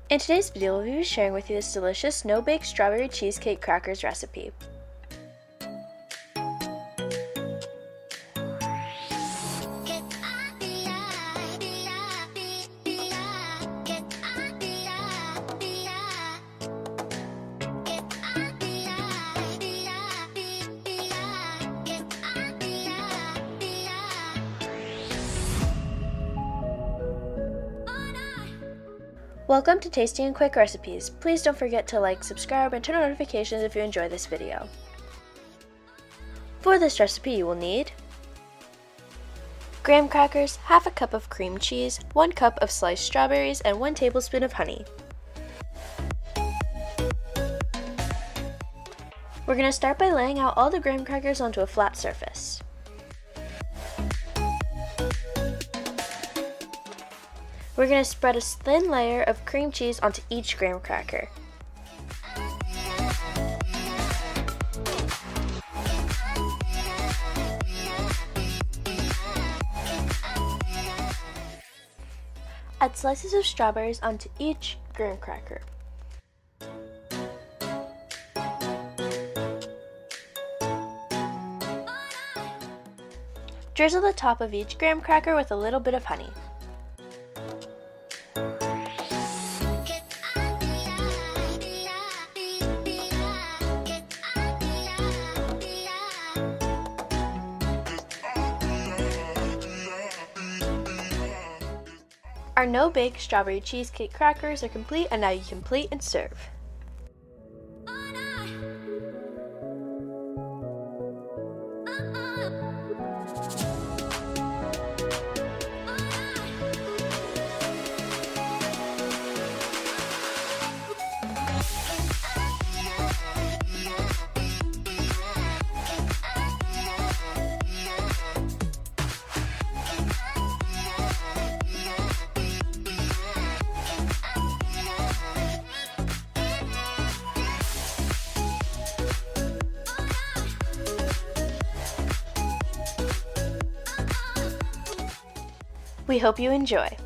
In today's video, we'll be sharing with you this delicious no-bake strawberry cheesecake crackers recipe. Welcome to Tasty and Quick Recipes. Please don't forget to like, subscribe, and turn on notifications if you enjoy this video. For this recipe, you will need graham crackers, half a cup of cream cheese, 1 cup of sliced strawberries, and 1 tablespoon of honey. We're going to start by laying out all the graham crackers onto a flat surface. We're going to spread a thin layer of cream cheese onto each graham cracker. Add slices of strawberries onto each graham cracker. Drizzle the top of each graham cracker with a little bit of honey. Our no-bake strawberry cheesecake crackers are complete, and now you can plate and serve. We hope you enjoy.